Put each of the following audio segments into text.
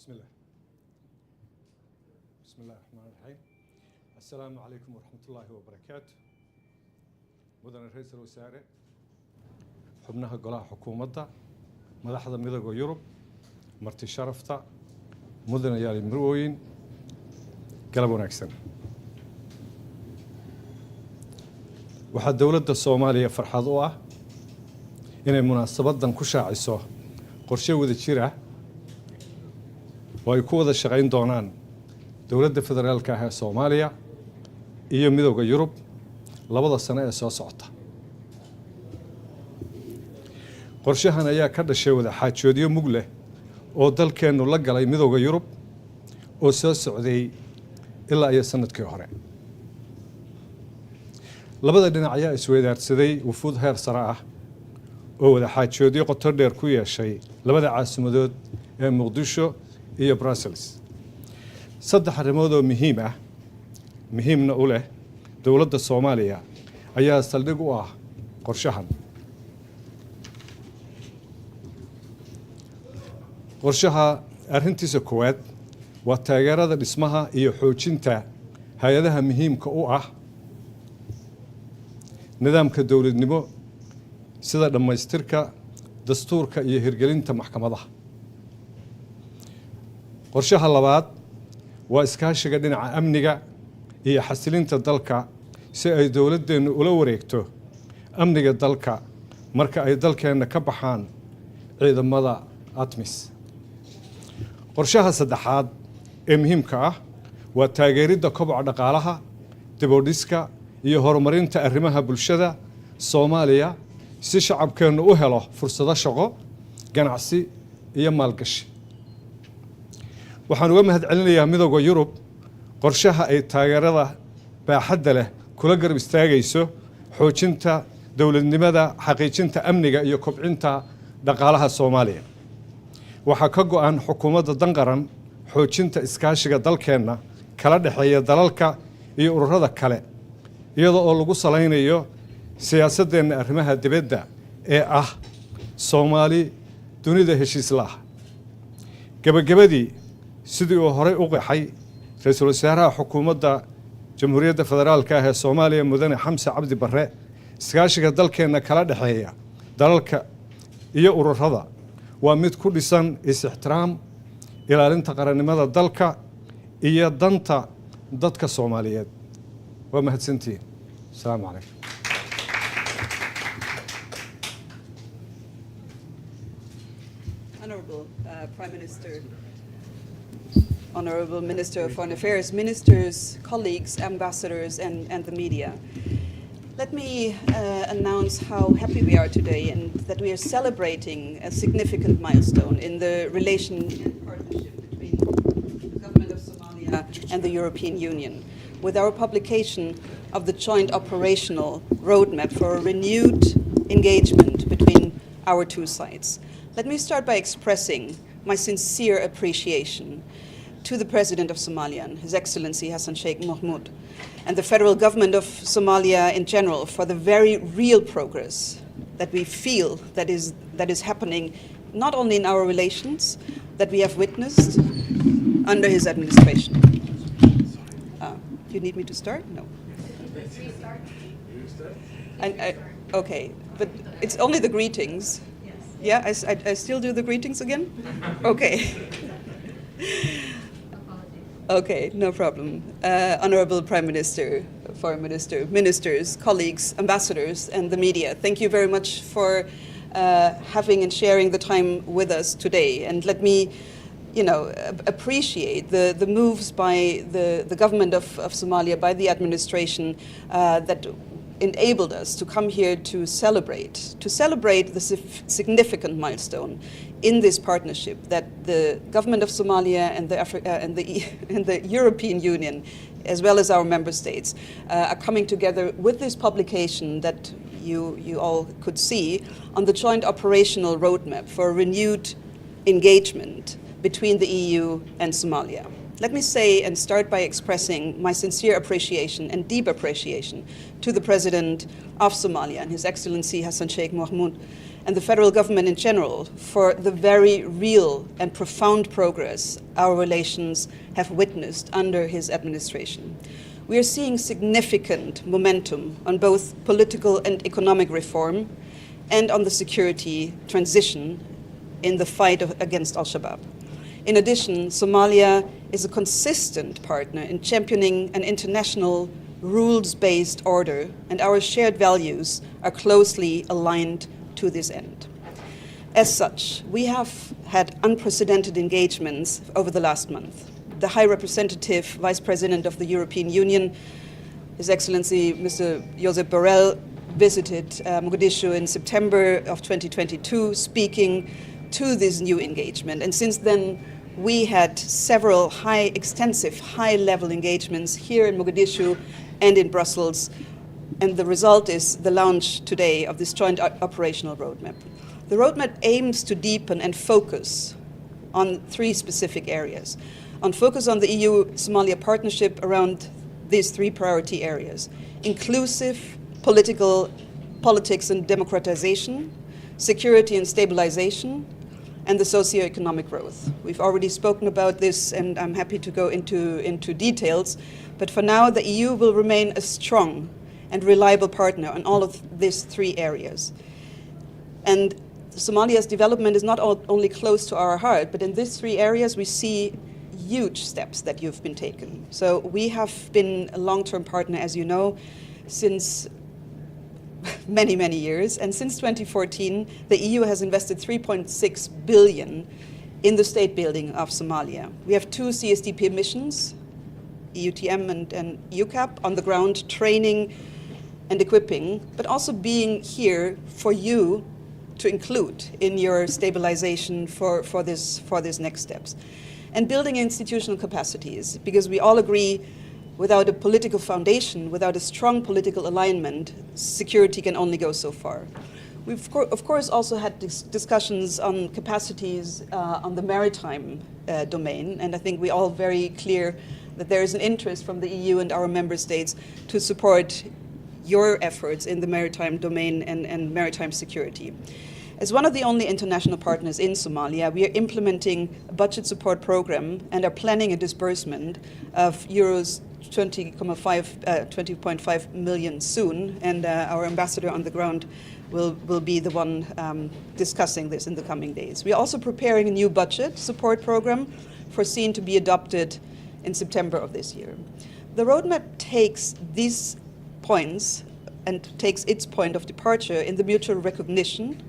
بسم الله الرحمن الرحيم السلام عليكم ورحمة الله وبركاته مدن رئيس الوزراء xubnaha golaha xukuumadda madaxda midowga Yurub marti sharafta mudanayaal marwooyin galab wanaagsan waxaa dawladda Soomaaliya farxad u ah inay munaasabadan ku shaaciso qorshe wada jir ah oo ay ku wada shaqayn doonaan dawladda federaalka ah ee Soomaaliya iyo midowga Yurub labada sano ee soo socota qorshahan ayaa ka dhashay wada xaajoodyo mug leh oo dalkeenu la galay midowga Yurub oo soo socday ilaa iyo sanadkii hore labada dhinac ayaa isweydaarsaday wufuud heer sare ah oo wada xaajoodyo qoto dheer ku yeeshay labada caasimadood ee Muqdisho iyo Brussels saddex arrimood oo muhiimna u leh dawladda Soomaaliya ayaa saldhig u ah qorshahan qorshaha arrintiisa koowaad waa taageerada dhismaha iyo xoojinta hay'adaha muhiimka u ah nidaamka dawladnimo sida dhamaystirka dastuurka iyo hirgelinta maxkamadaha qorshaha labaad waa iskaashiga dhinaca amniga iyo xasilinta dalka si ay dawladdeenu ula wareegto amniga dalka marka ay dalkeena ka baxaan ciidamada ATMIS qorshaha saddexaad ee muhiimka ah waa taageeridda koboca dhaqaalaha dib u dhiska iyo horumarinta arrimaha bulshada Soomaaliya si shacabkeenu u helo fursado shaqo ganacsi iyo maalgashi waxaan uga mahadcelinayaa midowga Yurub qorshaha ay taageerada baaxadda leh kula garab istaagayso xoojinta dawladnimada xaqiijinta amniga iyo kobcinta dhaqaalaha Soomaaliya waxaa ka go'an xukuumadda danqaran xoojinta iskaashiga dalkeena kala dhaxeeya dalalka iyo ururada kale iyadoo oo lagu salaynayo siyaasaddeena arrimaha dibadda ee ah Soomaali dunida heshiis la ah gabagabadii sidii uu horey u qeexay ra'iisul wasaaraha xukuumadda jamhuuriyadda federaalka ah ee Soomaaliya mudane Xamse Cabdi Barre iskaashiga dalkeena kala dhaxeeya dalalka iyo ururada waa mid ku dhisan is-ixtiraam ilaalinta qarannimada dalka iyo danta dadka Soomaaliyeed waa mahadsantiin assalaamu calaykum Prime Minister, Honorable Minister of Foreign Affairs, ministers, colleagues, ambassadors, and the media. Let me announce how happy we are today and that we are celebrating a significant milestone in the relation and partnership between the government of Somalia and the European Union with our publication of the joint operational roadmap for a renewed engagement between our two sides. Let me start by expressing my sincere appreciation to the President of Somalia, His Excellency Hassan Sheikh Mohamud, and the federal government of Somalia in general for the very real progress that we feel that is happening not only in our relations that we have witnessed under his administration. You need me to start? No. Okay, but it's only the greetings. Yeah, I still do the greetings again? Okay. Okay, no problem. Honorable Prime Minister, Foreign Minister, ministers, colleagues, ambassadors, and the media, thank you very much for having and sharing the time with us today. And let me, appreciate the moves by the government of Somalia, by the administration, that enabled us to come here to celebrate the significant milestone in this partnership that the government of Somalia and the European Union, as well as our member states, are coming together with this publication that you all could see on the joint operational roadmap for renewed engagement between the EU and Somalia. let me say and start by expressing my sincere appreciation and deep appreciation to the President of Somalia and His Excellency Hassan Sheikh Mohamud and the federal government in general for the very real and profound progress our relations have witnessed under his administration. We are seeing significant momentum on both political and economic reform and on the security transition in the fight against al-Shabaab. In addition, Somalia is a consistent partner in championing an international rules-based order, and our shared values are closely aligned to this end. As such, we have had unprecedented engagements over the last month. The High Representative, Vice President of the European Union, His Excellency Mr. Josep Borrell, visited Mogadishu in September of 2022, speaking to this new engagement. And since then, we had several extensive high-level engagements here in Mogadishu and in Brussels. And the result is the launch today of this joint operational roadmap. The roadmap aims to deepen and focus on three specific areas. Focus on the EU-Somalia partnership around these three priority areas: inclusive politics and democratization, security and stabilization, and the socio-economic growth. We've already spoken about this, and I'm happy to go into details. But for now, the EU will remain a strong and reliable partner on all of these three areas. And Somalia's development is not only close to our heart, but in these three areas we see huge steps that you've been taken. So we have been a long-term partner, as you know, since many, many years. And since 2014, the EU has invested 3.6 billion in the state building of Somalia. We have 2 CSDP missions, EUTM and UCAP, on the ground, training and equipping, but also being here for you to include in your stabilization for these next steps. And building institutional capacities, because we all agree without a political foundation, without a strong political alignment, security can only go so far. We've, of course, also had discussions on capacities on the maritime domain, and I think we're all very clear that there is an interest from the EU and our member states to support your efforts in the maritime domain and maritime security. As one of the only international partners in Somalia, we are implementing a budget support program and are planning a disbursement of euros 20.5 million soon, and our ambassador on the ground will be the one discussing this in the coming days. We are also preparing a new budget support program foreseen to be adopted in September of this year. The roadmap takes these points and takes its point of departure in the mutual recognition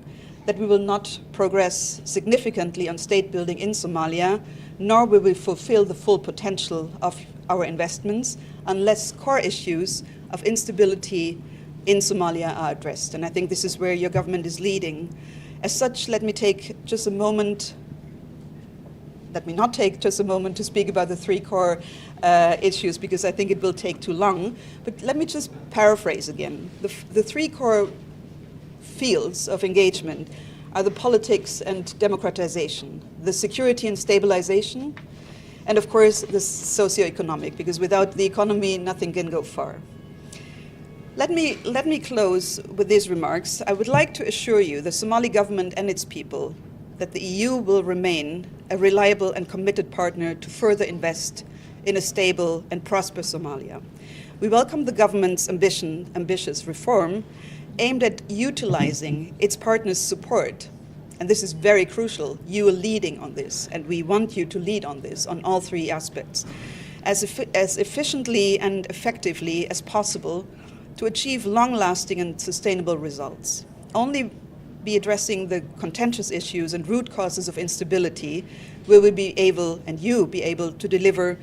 that we will not progress significantly on state building in Somalia, nor will we fulfill the full potential of our investments unless core issues of instability in Somalia are addressed. And I think this is where your government is leading. As such, let me not take just a moment to speak about the three core issues, because I think it will take too long. But let me just paraphrase again. The three core fields of engagement are the politics and democratization, the security and stabilization, and of course the socio-economic, because without the economy nothing can go far. Let me close with these remarks. I would like to assure you, the Somali government and its people, that the EU will remain a reliable and committed partner to further invest in a stable and prosperous Somalia. We welcome the government's ambitious reform aimed at utilizing its partners' support. And this is very crucial. You are leading on this, and we want you to lead on this on all three aspects, as efficiently and effectively as possible to achieve long-lasting and sustainable results. Only be addressing the contentious issues and root causes of instability will we be able, and you be able, to deliver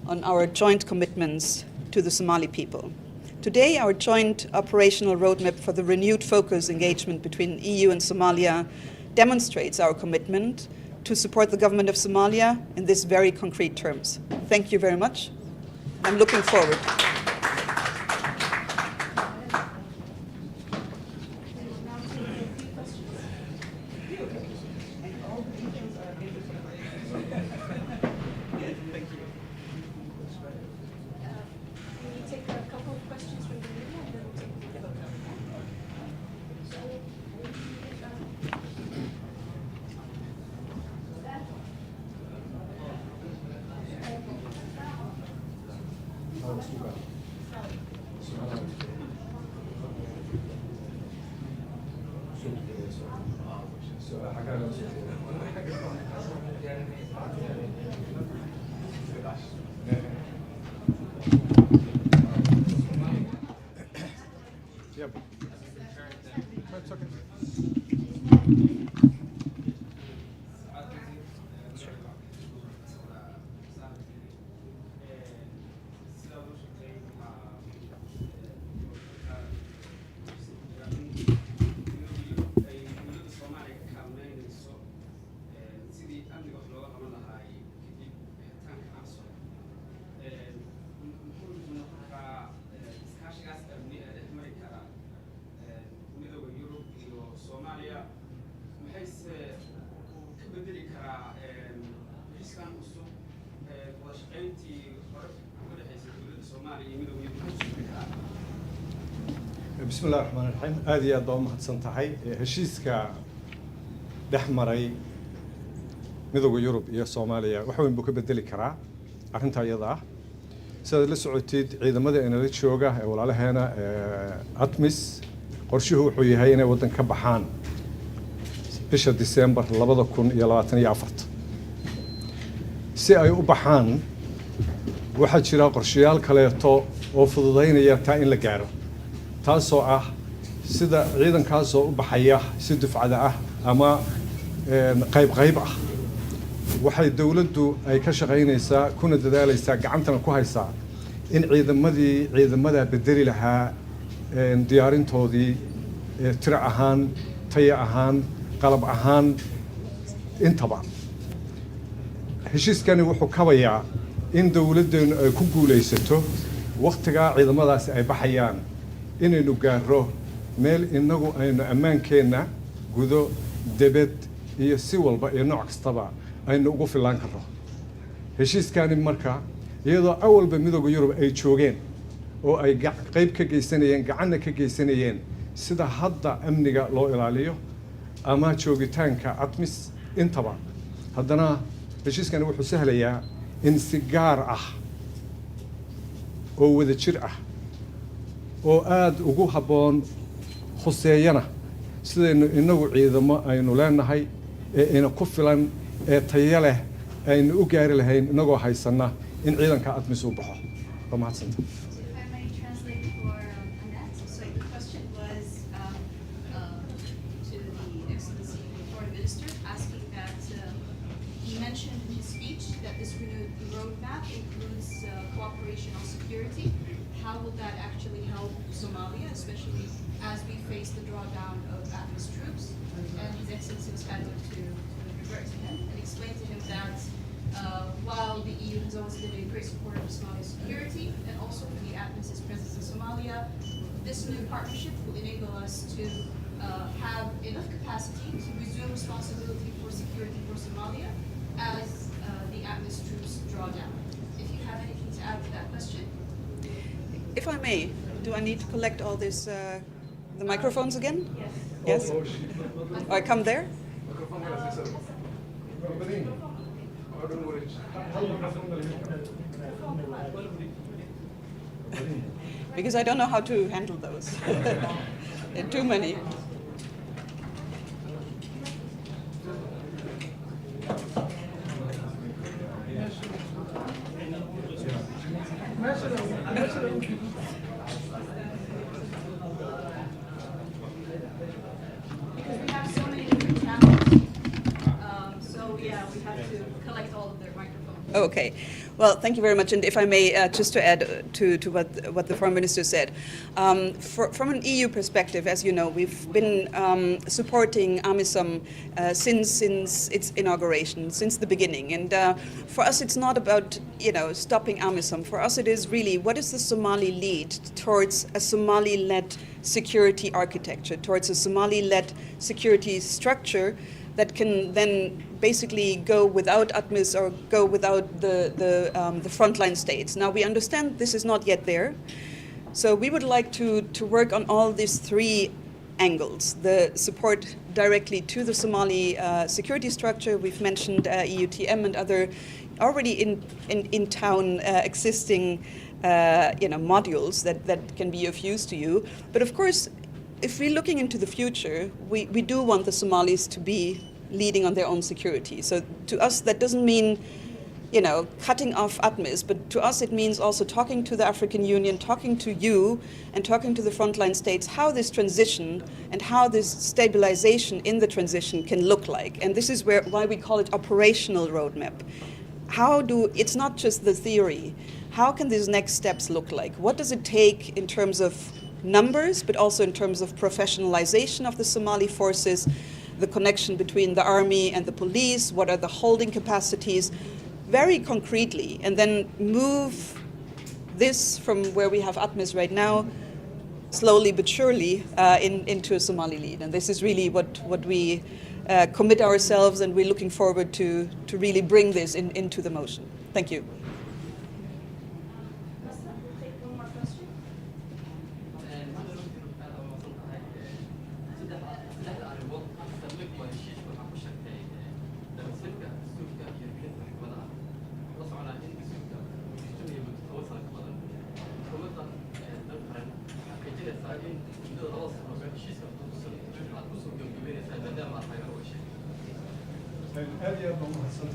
on our joint commitments to the Somali people. Today, our joint operational roadmap for the renewed focus engagement between EU and Somalia demonstrates our commitment to support the government of Somalia in these very concrete terms. Thank you very much. I'm looking forward. Yep. It's okay. Somalia maxayse ka bedeli karaa heshiiskan cusub wada shaqayntii hore uga dhexaysay dowladda Soomaaliya iyo midowga Yurub maxay soo karaa بسم الله الرحمن الرحيم آدي أدوم محدثن تحي هشيسكا دحمري مدوغ يوروب يا صوماليا وحوين بوك بدلي كرا أرنتا يضع سيد لسعوديد عيدا مدى إن لتشوغا ولا هنا أتمس قرشه حوي هينا ودن كبحان بشهر ديسمبر لبدا كون يلواتن يعفرت سي أي أبحان واحد شراء قرشيال كاليتو وفضضين يرتا إن لقارو taasoo ah sida ciidankaasoo u baxaya si dufcada ah ama qayb ah waxay dawladdu ay ka shaqaynaysaa kuna dadaalaysaa gacantana ku haysaa in ciidamada bedeli lahaa diyaarintoodii tiro ahaan tayo ahaan qalab ahaan intaba heshiiskani wuxuu kabayaa in dawladdeenu ay ku guulaysato waqtigaa ciidamadaasi ay baxayaan inaynu gaaro meel inagu aynu ammaankeenna gudo debed iyo si walba iyo nooc kastaba aynu ugu filaan karno heshiiskani marka iyadoo awalba midowga Yurub ay joogeen oo ay qayb ka geysanayeen gacanna ka geysanayeen sida hadda amniga loo ilaaliyo ama joogitaanka ATMIS intaba haddana heshiiskani wuxuu sahlayaa in si gaar ah oo wada jir ah oo aad ugu haboon khuseeyana sidaynu inagu ciidamo aynu leenahay ee ina ku filan ee tayo leh aynu u gaari lahayn inagoo haysana in ciidanka ATMIS uu baxo mahadsantahay How will that actually help Somalia, especially as we face the drawdown of ATMIS troops? And His Excellency was kind enough to revert to him and explain to him that while the EU has always been a great supporter of Somalia's security and also for the ATMIS's presence in Somalia, this new partnership will enable us to have enough capacity to resume responsibility for security for Somalia as the ATMIS troops draw down. If you have anything to add to that question. If I may, do I need to collect all this, the microphones again? Yes. Yes? I come there? Because I don't know how to handle those. There are too many. Because we have so many different channels, so yeah, we have to collect all of their microphones. Okay. Well, thank you very much. And if I may, just to add to what the Foreign Minister said, from an EU perspective, as you know, we've been supporting AMISOM since its inauguration, since the beginning. And for us, it's not about stopping AMISOM. For us, it is really what is the Somali lead towards a Somali-led security architecture, towards a Somali-led security structure that can then basically go without ATMIS or go without the frontline states. Now we understand this is not yet there, so we would like to work on all these three angles. The support directly to the Somali security structure. We've mentioned EUTM and other already in town existing modules that can be of use to you. But of course, if we're looking into the future, we do want the Somalis to be leading on their own security. So to us, that doesn't mean cutting off ATMIS, but to us it means also talking to the African Union, talking to you, and talking to the frontline states how this transition and how this stabilization in the transition can look like. And this is why we call it operational roadmap. It's not just the theory. How can these next steps look like? What does it take in terms of numbers, but also in terms of professionalization of the Somali forces, the connection between the army and the police, what are the holding capacities, very concretely, and then move this from where we have ATMIS right now, slowly but surely, into a Somali lead. And this is really what we commit ourselves, and we're looking forward to really bring this into the motion. Thank you.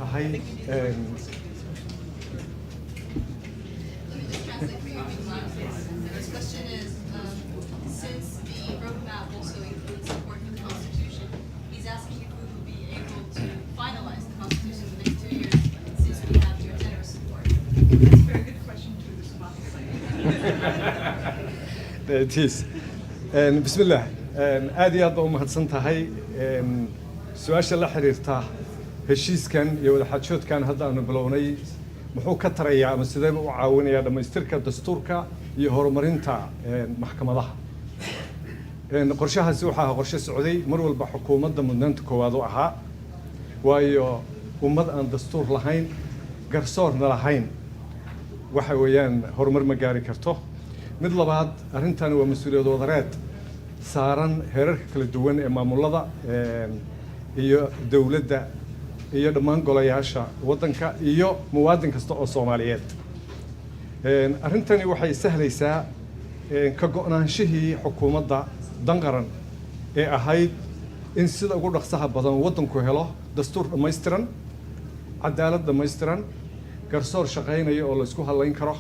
Let me just translate for you. This question is, since the roadmap also includes support for the Constitution, he's asking if we will be able to finalize the Constitution in the next 2 years, since we have your generous support. That's a very good question to the Somali side. It is. بسم الله. aad iyo aad baa u mahadsan tahay su-aasha la xiriirta heshiiskan iyo wadaxaajoodkan hadda aanu bilownay muxuu ka tarayaa ama sidee u caawinayaa dhammaystirka dastuurka iyo horumarinta maxkamadaha. qorshahaasi waxaa qorshe socday mar walba xukuumadda mudnaanta koowaad u ahaa, waayo ummad aan dastuur lahayn, garsoorna lahayn, waxa weeyaan horumar ma gaari karto. mid labaad, arrintani waa mas-uuliyad wadareed saaran heerarka kala duwan ee maamulada iyo dowladda iyo dhammaan golayaasha waddanka iyo muwaadin kasta oo Soomaaliyeed. arrintani waxay sahlaysaa ka go'naanshihii xukuumadda danqaran ee ahayd in sida ugu dhaqsaha badan waddanku helo dastuur dhammaystiran, cadaalad dhammaystiran, garsoor shaqaynaya oo la isku halayn karo.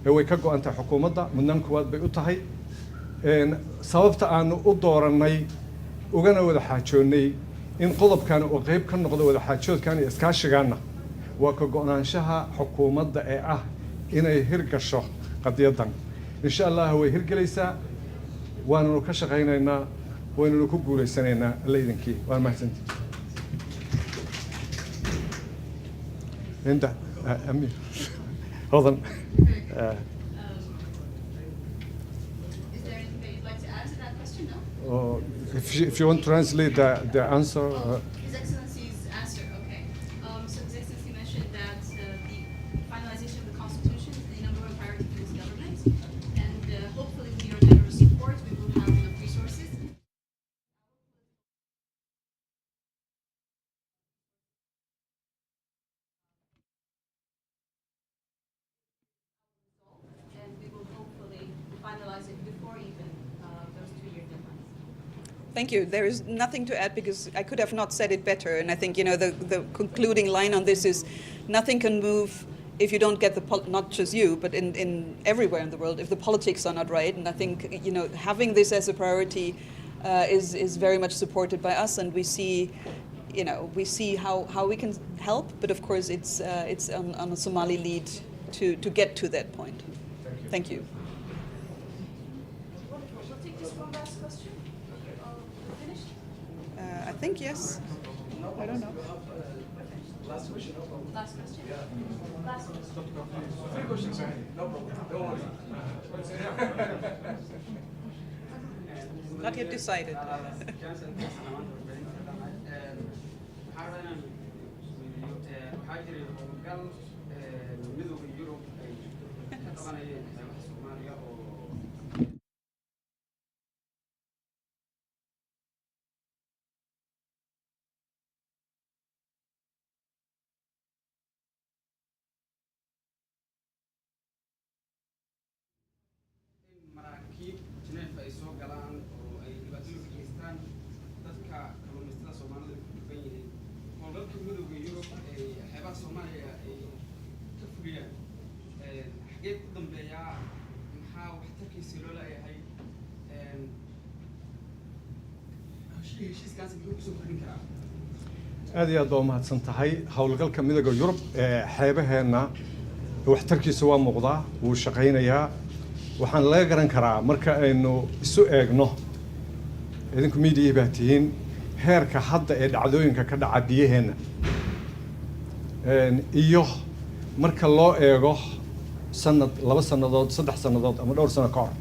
way ka go'an tahay xukuumadda, mudnaan koowaad bay u tahay. sababta aanu u doorannay ugana wada xaajoonnay in qodobkan uu qayb ka noqdo wada xaajoodkan iyo iskaashigaanna waa ka go'naanshaha xukuumadda ee ah inay hirgasho qadiyaddan. insha allah way hirgelaysaa, waananu ka shaqaynaynaa, waynanu ku guulaysanaynaa alla idinkii. waan mahadsantihi. inta amir hodan. Is there anything that you'd like to add to that question? No? If you want to translate the answer. His Excellency's answer, okay. So His Excellency mentioned that the finalization of the Constitution is the number one priority for this government, and hopefully with your generous support, we will have enough resources. And we will hopefully finalize it before even those 2-year deadlines. Thank you. There is nothing to add because I could have not said it better. And I think, the concluding line on this is nothing can move if you don't get not just you, but in everywhere in the world, if the politics are not right. And I think, having this as a priority is very much supported by us. And we see, how we can help. But of course, it's on a Somali lead to get to that point. Thank you. We'll take this one last question. We're finished? I think yes. I don't know. Last question. Last question? Last question. Three questions. No problem. Don't worry. Not yet decided. waxaa jiray howlgal midowga Yurub ay ka qabanayeen heshiiskii loo leeyahay heshiiskaasi muxuu kusoo kordhin karaa? aad iyo aad baa umahadsan tahay. howlgalka midowga Yurub ee xeebaheenna waxtarkiisa waa muuqdaa, wuu shaqaynayaa. waxaan laga garan karaa marka aynu isu eegno, idinku miidiya baa tihiin, heerka hadda ee dhacdooyinka ka dhaca biyaheenna iyo marka loo eego sanad, 2 sannadood, 3 sannadood ama dhowr sano ka hor.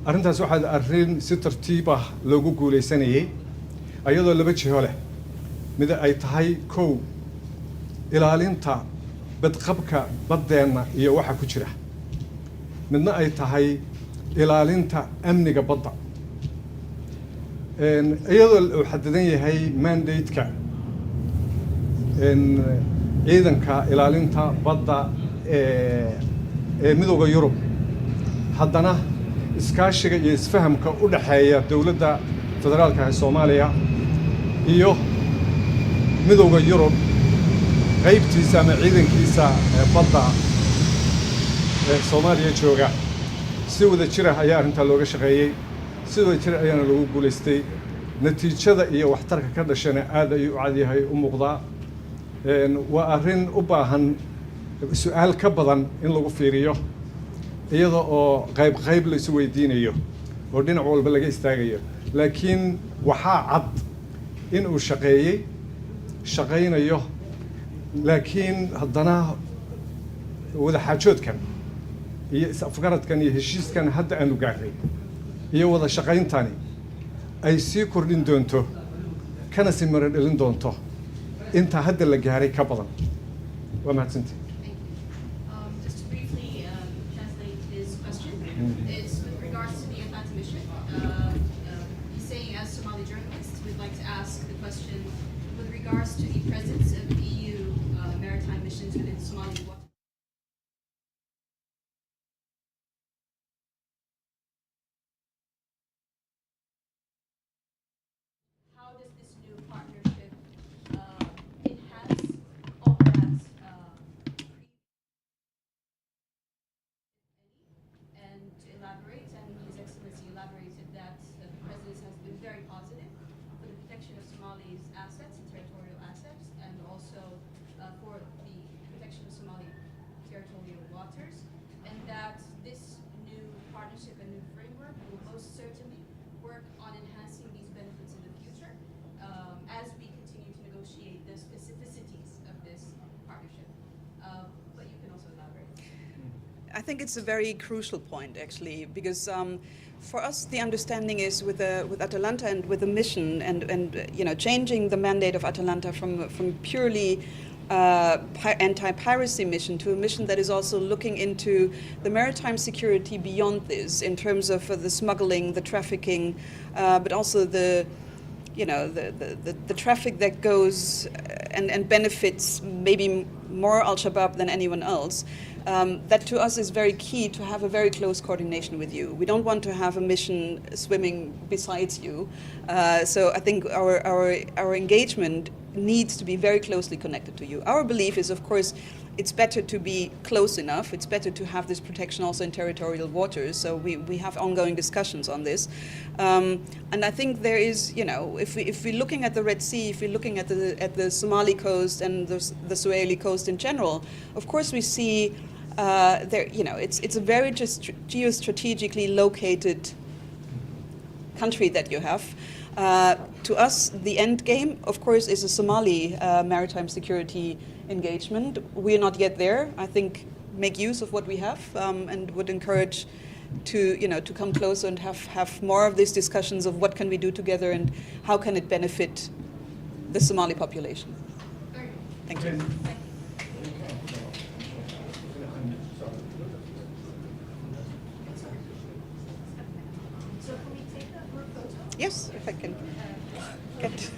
arrintaas waxaa arrin si tartiib ah loogu guulaysanayay ayadoo 2 jiho leh. mid ay tahay kow, ilaalinta badqabka baddeenna iyo waxa ku jira. midna ay tahay ilaalinta amniga badda. iyadoo uu xadidan yahay mandate-ka ciidanka ilaalinta badda ee midowga Yurub, haddana iskaashiga iyo isfahamka u dhaxeeya dowladda federaalka ee Soomaaliya iyo midowga Yurub qaybtiisa ama ciidankiisa badda ee Soomaaliya jooga, si wada jir ah ayaa arrintaa looga shaqeeyey, si wada jir ayaana loogu guulaystay. natiijada iyo waxtarka ka dhashana aad ayuu u cadyahay, u muuqdaa. waa arrin u baahan su'aal ka badan in lagu fiiriyo, iyada oo qayb la isu weydiinayo oo dhinac walba laga istaagayo. laakiin waxaa cad in uu shaqaynayo, laakiin haddana wada xaajoodkan iyo is-afgaradkan iyo heshiiskan hadda aanu gaarnay iyo wada shaqayntani ay sii kordhin doonto, kana sii mara dhalin doonto inta hadda la gaaray ka badan. waa mahadsantihi. Just to briefly translate his question, it's with regards to the Atlanta mission. He's saying, as Somali journalists, we'd like to ask the question with regards to the presence of EU maritime missions within Somali waters. How does this new partnership enhance all that? And to elaborate, and His Excellency elaborated that the presence has been very positive for the protection of Somali's assets and territorial assets, and also for the protection of Somali territorial waters, and that this new partnership and new framework will most certainly work on enhancing these benefits in the future as we continue to negotiate the specificities of this partnership. But you can also elaborate. I think it's a very crucial point, actually, because for us the understanding is with Atalanta and with the mission and changing the mandate of Atalanta from purely anti-piracy mission to a mission that is also looking into the maritime security beyond this, in terms of the smuggling, the trafficking, but also the traffic that goes and benefits maybe more Al-Shabaab than anyone else. That to us is very key, to have a very close coordination with you. We don't want to have a mission swimming besides you. So I think our engagement needs to be very closely connected to you. Our belief is, of course, it's better to be close enough. It's better to have this protection also in territorial waters. So we have ongoing discussions on this. And I think there is, if we're looking at the Red Sea, if we're looking at the Somali coast and the Swahili coast in general, of course we see it's a very geostrategically located country that you have. To us, the end game, of course, is a Somali maritime security engagement. We are not yet there. I think make use of what we have and would encourage to come closer and have more of these discussions of what can we do together and how can it benefit the Somali population. Thank you. So can we take a group photo? Yes, if I can get.